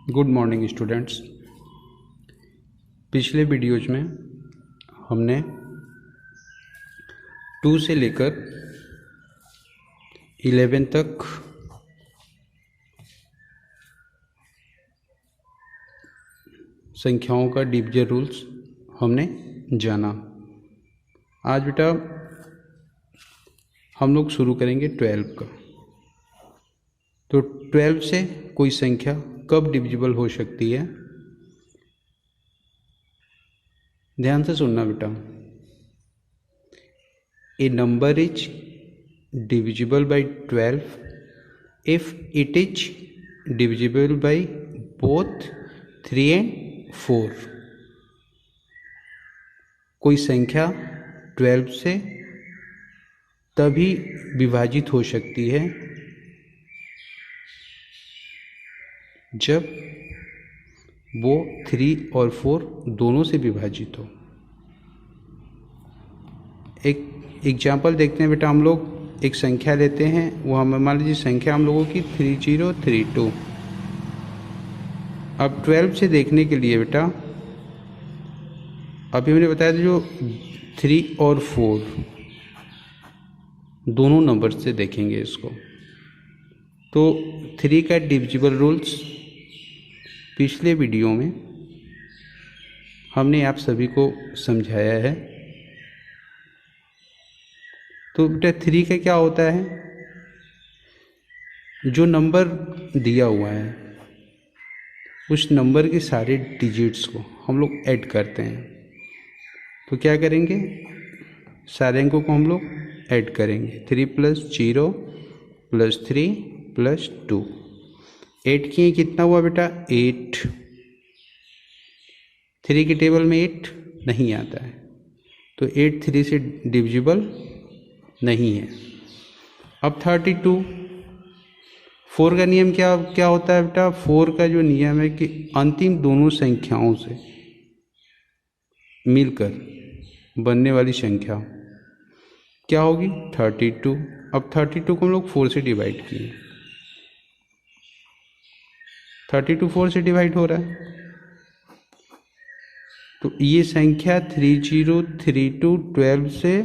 Good morning students. पिछले videos में हमने 2 से लेकर 11 तक संख्याओं का डिवीजन रूल्स हमने जाना। आज बेटा हम लोग शुरू करेंगे 12 का। तो 12 से कोई संख्या कब डिविजिबल हो सकती है, ध्यान से सुनना बेटा। A number is divisible by 12 if it is divisible by both 3 and 4। कोई संख्या 12 से तभी विभाजित हो सकती है जब वो 3 और 4 दोनों से विभाजित हो। एक एग्जाम्पल देखते हैं बेटा। हम लोग एक संख्या लेते हैं, वो हम मान लीजिए संख्या हम लोगों की 3032। अब 12 से देखने के लिए बेटा अभी मैंने बताया था जो 3 और 4 दोनों नंबर से देखेंगे इसको। तो 3 का डिविजिबल रूल्स पिछले वीडियो में हमने आप सभी को समझाया है। तो बेटा 3 का क्या होता है, जो नंबर दिया हुआ है उस नंबर के सारे डिजिट्स को हम लोग ऐड करते हैं। तो क्या करेंगे, सारे अंकों को हम लोग ऐड करेंगे। 3 + 0 + 3 + 2 8 किए कितना हुआ बेटा 8। 3 के टेबल में 8 नहीं आता है, तो 8 3 से डिविजिबल नहीं है। अब 32 4 का नियम क्या होता है बेटा। 4 का जो नियम है कि अंतिम दोनों संख्याओं से मिलकर बनने वाली संख्या क्या होगी 32। अब 32 को हम लोग 4 से डिवाइड किए, 32 4 से डिवाइड हो रहा है। तो ये संख्या 3032 12 से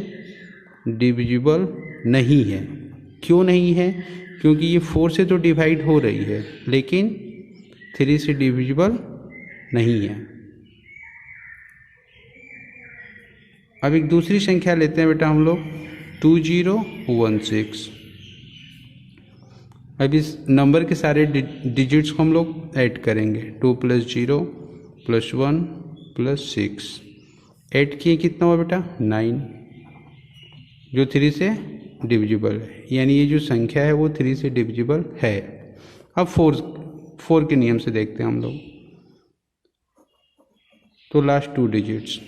डिविजिबल नहीं है। क्यों नहीं है, क्योंकि ये 4 से तो डिवाइड हो रही है लेकिन 3 से डिविजिबल नहीं है। अब एक दूसरी संख्या लेते हैं बेटा हम लोग 2016। अब इस नंबर के सारे डिजिट्स को हम लोग ऐड करेंगे। 2 + 0 + 1 + 6 ऐड किए कितना हुआ बेटा 9, जो 3 से डिविजिबल है। यानी ये जो संख्या है वो 3 से डिविजिबल है। अब 4 के नियम से देखते हैं हम लोग। तो लास्ट 2 डिजिट्स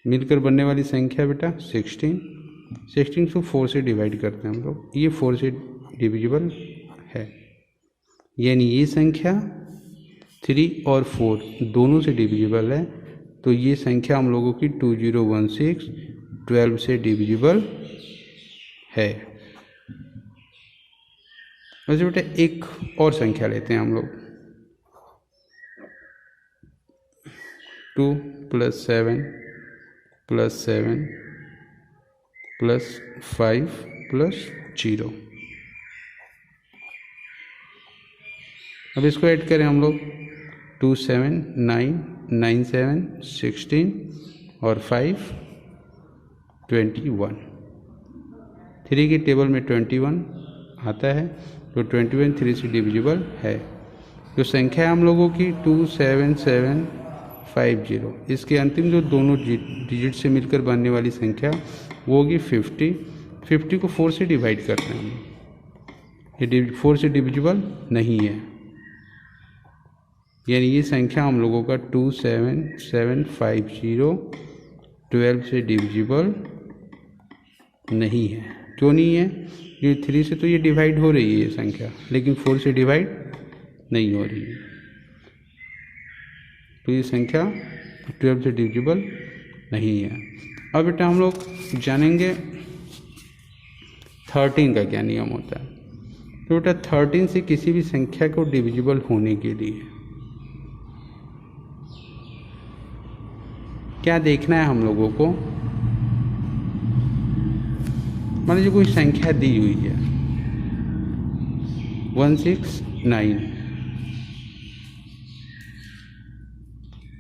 मिलकर बनने वाली संख्या बेटा 16 को 4 से डिवाइड करते हैं हम लोग। ये 4 से डिविजिबल है, यानी ये संख्या 3 और 4 दोनों से डिविजिबल है। तो ये संख्या हम लोगों की 2016 12 से डिविजिबल है। वैसे बेटा एक और संख्या लेते हैं हम लोग 2 + 7 + 7 + 5 + 0। अब इसको ऐड करें हम लोग 2 7 9 9 7 16 और 5 21। 3 के टेबल में 21 आता है, तो 21 3 से डिविजिबल है। जो संख्या है हम लोगों की 27750, इसके अंतिम जो दोनों डिजिट से मिलकर बनने वाली संख्या वो होगी 50। 50 को 4 से डिवाइड करते हैं हम, ये 4 से डिविजिबल नहीं है। यानी ये संख्या हम लोगों का 27750 12 से डिविजिबल नहीं है। क्यों नहीं है, ये 3 से तो ये डिवाइड हो रही है ये संख्या, लेकिन 4 से डिवाइड नहीं हो रही है। तो ये संख्या 12 से डिविजिबल नहीं है। अब बेटा हम लोग जानेंगे 13 का क्या नियम होता है। तो बेटा 13 से किसी भी संख्या को डिविजिबल होने के लिए क्या देखना है हम लोगों को। मान लीजिए कोई संख्या दी हुई है 169,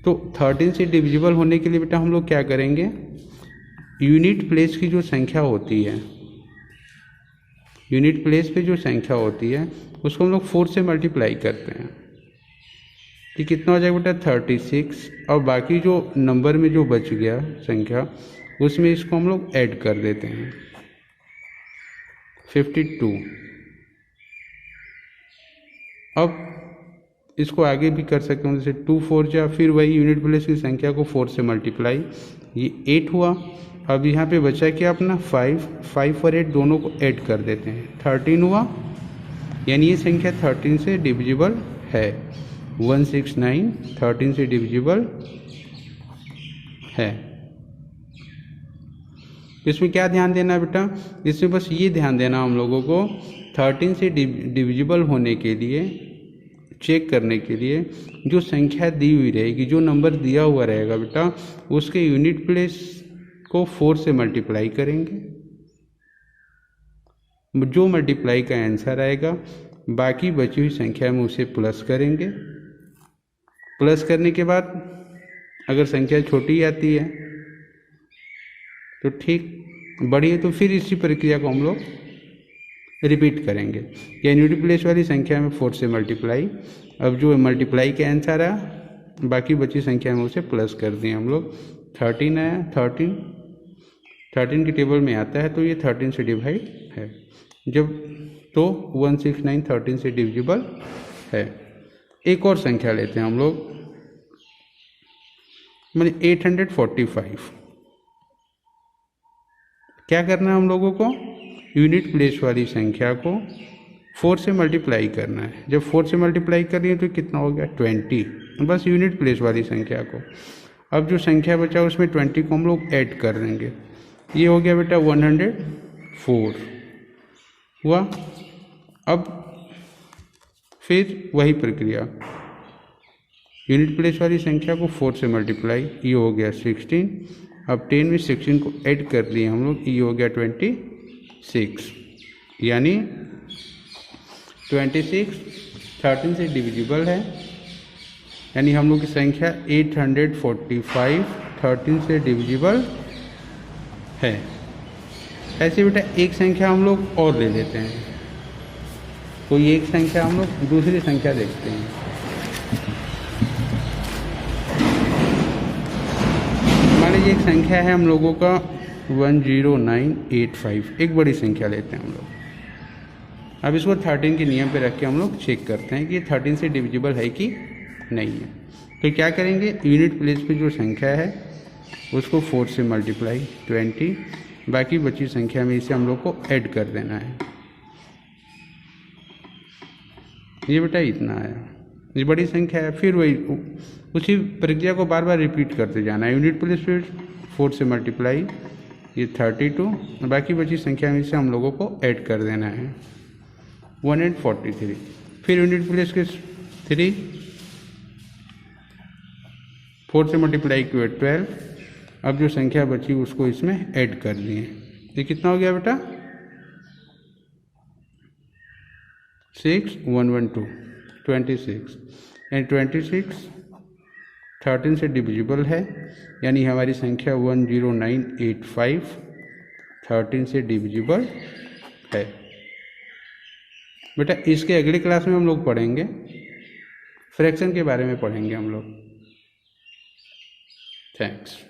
तो 13 से डिविजिबल होने के लिए बेटा हम लोग क्या करेंगे, यूनिट प्लेस की जो संख्या होती है, यूनिट प्लेस पे जो संख्या होती है उसको हम लोग 4 से मल्टीप्लाई करते हैं कि कितना हो जाएगा बेटा 36, और बाकी जो नंबर में जो बच गया संख्या उसमें इसको हम लोग ऐड कर देते हैं 52। अब इसको आगे भी कर सकते हैं, जैसे 2 4 जा, फिर वही यूनिट प्लेस की संख्या को 4 से मल्टीप्लाई, ये 8 हुआ। अब यहाँ पे बचा क्या अपना 5 और 8 दोनों को ऐड कर देते हैं 13 हुआ, यानी ये संख्या 13 से डिविजिबल है। 169 13 से डिविजिबल है। इसमें क्या ध्यान देना बेटा, इसमें बस ये ध्यान देना हम लोगों को 13 से डिविजिबल होने के लिए, चेक करने के लिए जो संख्या दी हुई रहेगी, जो नंबर दिया हुआ रहेगा बेटा, उसके यूनिट प्लेस को 4 से मल्टीप्लाई करेंगे, जो मल्टीप्लाई का आंसर आएगा बाकी बची हुई संख्या में उसे प्लस करेंगे। प्लस करने के बाद अगर संख्या छोटी आती है तो ठीक, बड़ी है तो फिर इसी प्रक्रिया को हम लोग रिपीट करेंगे। या यूनिट प्लेस वाली संख्या में 4 से मल्टीप्लाई, अब जो मल्टीप्लाई का आंसर आया बाकी बची संख्या में उसे प्लस कर दिए हम लोग। 13 आया, 13 की टेबल में आता है तो ये 13 से डिवाइड है, जब तो 169 13 से डिविजिबल है। एक और संख्या लेते हैं हम लोग, मैंने 845। क्या करना है हम लोगों को, यूनिट प्लेस वाली संख्या को 4 से मल्टीप्लाई करना है। जब 4 से मल्टीप्लाई करिए तो कितना हो गया 20, बस यूनिट प्लेस वाली संख्या को। अब जो संख्या बचा उसमें 20 को हम लोग ऐड कर देंगे, ये हो गया बेटा 104 हुआ। अब फिर वही प्रक्रिया, यूनिट प्लेस वाली संख्या को 4 से मल्टीप्लाई, ये हो गया 16। अब 10 में 16 को ऐड कर दिए हम लोग, ये हो गया 26, यानी 26 13 से डिविजिबल है, यानी हम लोग की संख्या 845 13 से डिविजिबल है। ऐसे बेटा एक संख्या हम लोग और ले लेते हैं, कोई एक संख्या हम लोग दूसरी संख्या देखते हैं। मान लीजिए एक संख्या है हम लोगों का 10985, एक बड़ी संख्या लेते हैं हम लोग। अब इसको 13 के नियम पे रख के हम लोग चेक करते हैं कि 13 से डिविजिबल है कि नहीं है। तो क्या करेंगे, यूनिट प्लेस पे जो संख्या है उसको 4 से मल्टीप्लाई 20, बाकी बची संख्या में इसे हम लोग को ऐड कर देना है। ये बेटा इतना आया, ये बड़ी संख्या है। फिर वही उसी प्रक्रिया को बार बार रिपीट करते जाना है। यूनिट प्लेस पे 4 से मल्टीप्लाई, ये 32, बाकी बची संख्या में से हम लोगों को ऐड कर देना है 143। फिर यूनिट प्लेस के 3, 4 से मल्टीप्लाई किया 12, अब जो संख्या बची उसको इसमें ऐड कर दिए। ये कितना हो गया बेटा 6 112 26, यानी 26 13 से डिविजिबल है, यानी हमारी संख्या 10985 13 से डिविजिबल है। बेटा इसके अगली क्लास में हम लोग पढ़ेंगे, फ्रैक्शन के बारे में पढ़ेंगे हम लोग। थैंक्स।